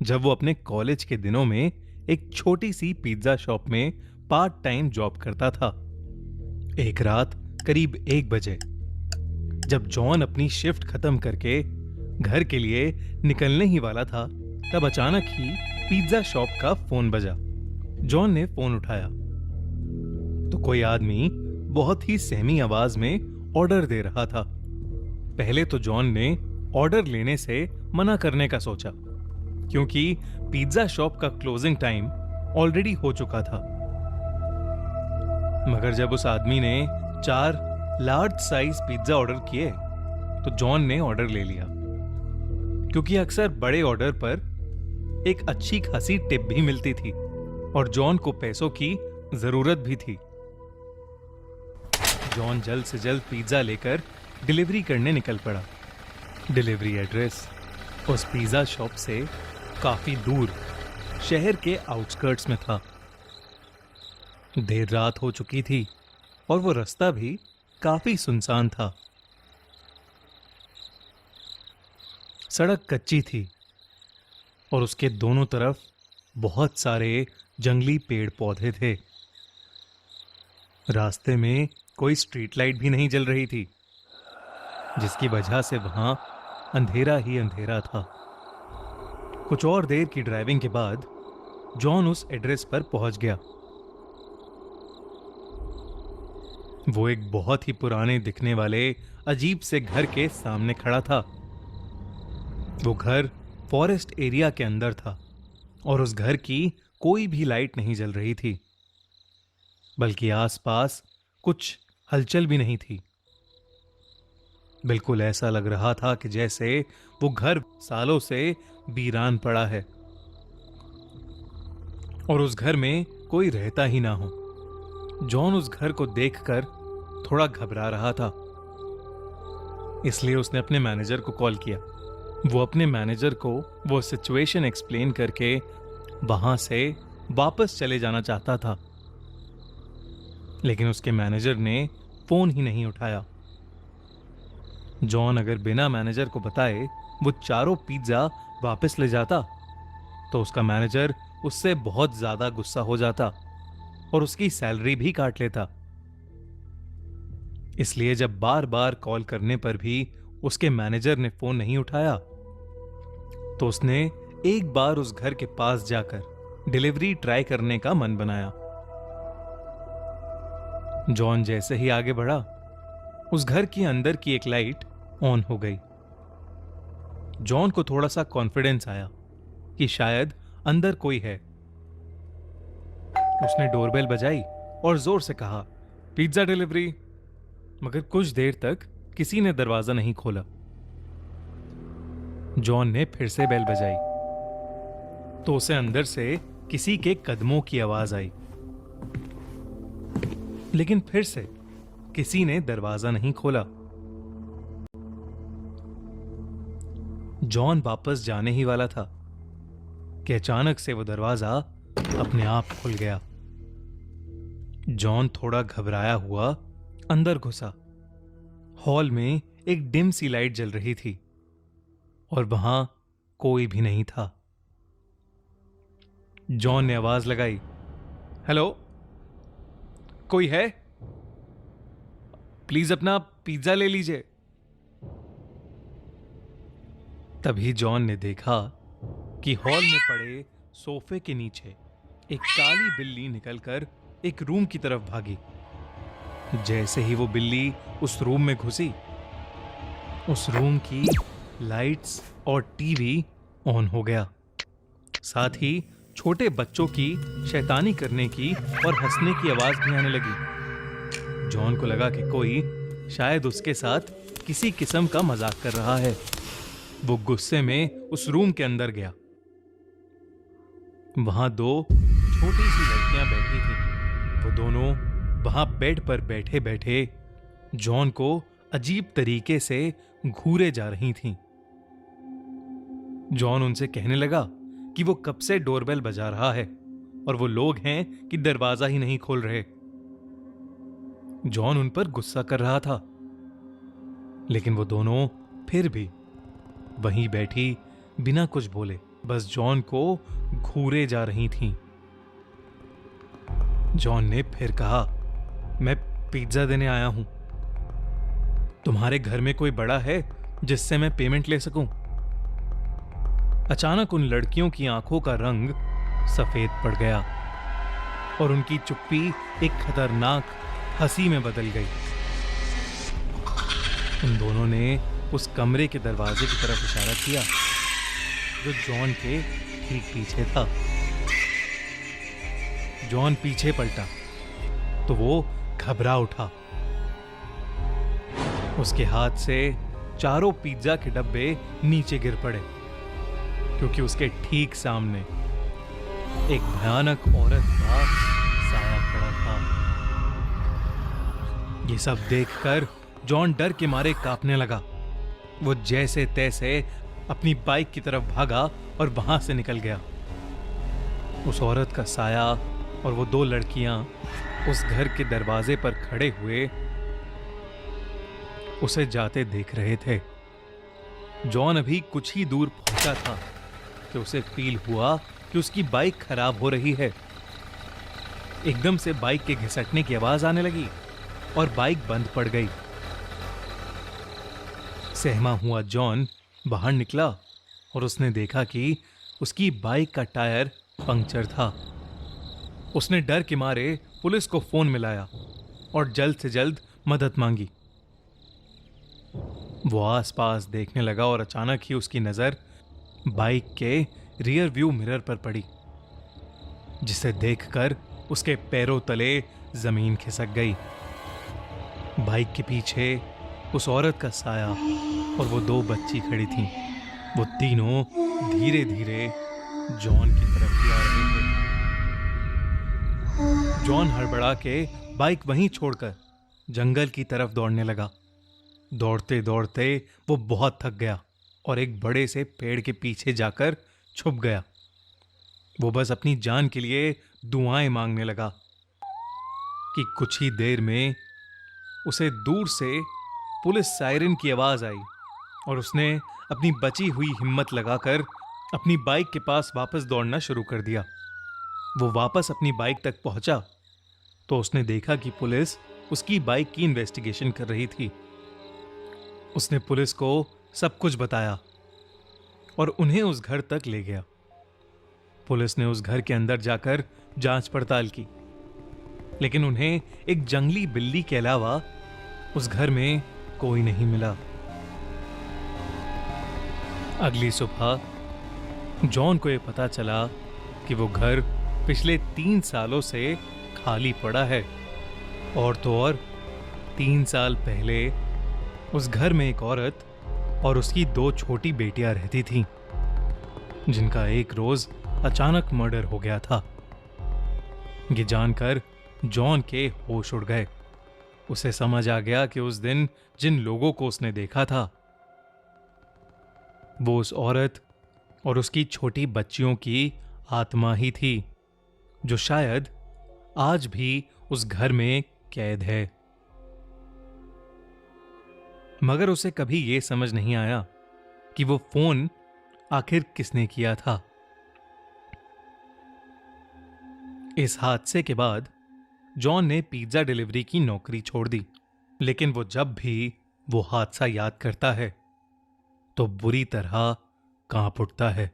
जब वो अपने कॉलेज के दिनों में एक छोटी सी पिज्जा शॉप में पार्ट टाइम जॉब करता था। एक रात करीब 1 बजे जब जॉन अपनी शिफ्ट खत्म करके घर के लिए निकलने ही वाला था, तब अचानक ही पिज्जा शॉप का फोन बजा। जॉन ने फोन उठाया तो कोई आदमी बहुत ही सहमी आवाज में ऑर्डर दे रहा था। पहले तो जॉन ने ऑर्डर लेने से मना करने का सोचा, क्योंकि पिज्जा शॉप का क्लोजिंग टाइम ऑलरेडी हो चुका था। मगर जब उस आदमी ने 4 लार्ज साइज पिज्जा ऑर्डर किए तो जॉन ने ऑर्डर ले लिया, क्योंकि अक्सर बड़े ऑर्डर पर एक अच्छी खासी टिप भी मिलती थी और जॉन को पैसों की जरूरत भी थी। जॉन जल्द से जल्द पिज्जा लेकर डिलीवरी करने निकल पड़ा। डिलीवरी एड्रेस उस पिज्जा शॉप से काफी दूर शहर के आउटस्कर्ट्स में था। देर रात हो चुकी थी और वो रास्ता भी काफी सुनसान था। सड़क कच्ची थी और उसके दोनों तरफ बहुत सारे जंगली पेड़ पौधे थे। रास्ते में कोई स्ट्रीट लाइट भी नहीं जल रही थी, जिसकी वजह से वहां अंधेरा ही अंधेरा था। कुछ और देर की ड्राइविंग के बाद जॉन उस एड्रेस पर पहुंच गया। वो एक बहुत ही पुराने दिखने वाले अजीब से घर के सामने खड़ा था। वो घर फॉरेस्ट एरिया के अंदर था और उस घर की कोई भी लाइट नहीं जल रही थी, बल्कि आसपास कुछ हलचल भी नहीं थी। बिल्कुल ऐसा लग रहा था कि जैसे वो घर सालों से वीरान पड़ा है और उस घर में कोई रहता ही ना हो। जॉन उस घर को देखकर थोड़ा घबरा रहा था, इसलिए उसने अपने मैनेजर को कॉल किया। वो अपने मैनेजर को वो सिचुएशन एक्सप्लेन करके वहां से वापस चले जाना चाहता था, लेकिन उसके मैनेजर ने फोन ही नहीं उठाया। जॉन अगर बिना मैनेजर को बताए वो चारों पिज्जा वापस ले जाता तो उसका मैनेजर उससे बहुत ज्यादा गुस्सा हो जाता और उसकी सैलरी भी काट लेता। इसलिए जब बार बार कॉल करने पर भी उसके मैनेजर ने फोन नहीं उठाया तो उसने एक बार उस घर के पास जाकर डिलीवरी ट्राई करने का मन बनाया। जॉन जैसे ही आगे बढ़ा, उस घर के अंदर की एक लाइट ऑन हो गई। जॉन को थोड़ा सा कॉन्फिडेंस आया कि शायद अंदर कोई है। उसने डोरबेल बजाई और जोर से कहा, पिज्जा डिलीवरी। मगर कुछ देर तक किसी ने दरवाजा नहीं खोला। जॉन ने फिर से बेल बजाई तो उसे अंदर से किसी के कदमों की आवाज आई, लेकिन फिर से किसी ने दरवाजा नहीं खोला। जॉन वापस जाने ही वाला था कि अचानक से वो दरवाजा अपने आप खुल गया। जॉन थोड़ा घबराया हुआ अंदर घुसा। हॉल में एक डिम सी लाइट जल रही थी और वहां कोई भी नहीं था। जॉन ने आवाज लगाई, हेलो, कोई है? प्लीज अपना पिज्जा ले लीजिए। तभी जॉन ने देखा कि हॉल में पड़े सोफे के नीचे एक काली बिल्ली निकलकर एक रूम की तरफ भागी। जैसे ही वो बिल्ली उस रूम में घुसी, उस रूम की लाइट्स और टीवी ऑन हो गया। साथ ही छोटे बच्चों की शैतानी करने की और हंसने की आवाज भी आने लगी। जॉन को लगा कि कोई शायद उसके साथ किसी किस्म का मजाक कर रहा है। वो गुस्से में उस रूम के अंदर गया। वहां 2 छोटी सी लड़कियां बैठी थीं। वो दोनों वहां बेड पर बैठे बैठे जॉन को अजीब तरीके से घूरे जा रही थीं। जॉन उनसे कहने लगा कि वो कब से डोरबेल बजा रहा है और वो लोग हैं कि दरवाजा ही नहीं खोल रहे। जॉन उन पर गुस्सा कर रहा था, लेकिन वो दोनों फिर भी वहीं बैठी बिना कुछ बोले बस जॉन को घूरे जा रही थीं। जॉन ने फिर कहा, मैं पिज्जा देने आया हूं। तुम्हारे घर में कोई बड़ा है जिससे मैं पेमेंट ले सकूं? अचानक उन लड़कियों की आंखों का रंग सफेद पड़ गया और उनकी चुप्पी एक खतरनाक हंसी में बदल गई। उन दोनों ने उस कमरे के दरवाजे की तरफ इशारा किया जो जॉन के ठीक पीछे था। जॉन पीछे पलटा तो वो घबरा उठा। उसके हाथ से चारों पिज्जा के डब्बे नीचे गिर पड़े क्योंकि उसके ठीक सामने एक भयानक औरत का साया खड़ा था। ये सब देखकर जॉन डर के मारे कांपने लगा। वो जैसे तैसे अपनी बाइक की तरफ भागा और वहां से निकल गया। उस औरत का साया और वो दो लड़कियां उस घर के दरवाजे पर खड़े हुए उसे जाते देख रहे थे। जॉन अभी कुछ ही दूर पहुंचा था कि उसे फील हुआ कि उसकी बाइक खराब हो रही है। एकदम से बाइक के घिसटने की आवाज आने लगी और बाइक बंद पड़ गई। सहमा हुआ जॉन बाहर निकला और उसने देखा कि उसकी बाइक का टायर पंक्चर था। उसने डर के मारे पुलिस को फोन मिलाया और जल्द से जल्द मदद मांगी। वो आसपास देखने लगा और अचानक ही उसकी नजर बाइक के रियर व्यू मिरर पर पड़ी, जिसे देखकर उसके पैरों तले जमीन खिसक गई। बाइक के पीछे उस औरत का साया और वो दो बच्ची खड़ी थीं। वो तीनों धीरे धीरे जॉन की तरफ ही आ रहे थे। जॉन हड़बड़ा के बाइक वहीं छोड़कर जंगल की तरफ दौड़ने लगा। दौड़ते दौड़ते वो बहुत थक गया और एक बड़े से पेड़ के पीछे जाकर छुप गया। वो बस अपनी जान के लिए दुआएं मांगने लगा कि कुछ ही देर में उसे दूर से पुलिस सायरन की आवाज आई और उसने अपनी बची हुई हिम्मत लगाकर अपनी बाइक के पास वापस दौड़ना शुरू कर दिया। वो वापस अपनी बाइक तक पहुंचा तो उसने देखा कि पुलिस उसकी बाइक की इन्वेस्टिगेशन कर रही थी। उसने पुलिस को सब कुछ बताया और उन्हें उस घर तक ले गया। पुलिस ने उस घर के अंदर जाकर जांच पड़ताल की, लेकिन उन्हें एक जंगली बिल्ली के अलावा उस घर में कोई नहीं मिला। अगली सुबह जॉन को यह पता चला कि वो घर पिछले 3 सालों से खाली पड़ा है। और तो और 3 साल पहले उस घर में एक औरत और उसकी 2 छोटी बेटियां रहती थीं, जिनका एक रोज अचानक मर्डर हो गया था। ये जानकर जॉन के होश उड़ गए। उसे समझ आ गया कि उस दिन जिन लोगों को उसने देखा था वो उस औरत और उसकी छोटी बच्चियों की आत्मा ही थी, जो शायद आज भी उस घर में कैद है। मगर उसे कभी यह समझ नहीं आया कि वो फोन आखिर किसने किया था। इस हादसे के बाद जॉन ने पिज्जा डिलीवरी की नौकरी छोड़ दी, लेकिन वो जब भी वो हादसा याद करता है तो बुरी तरह कांप उठता है।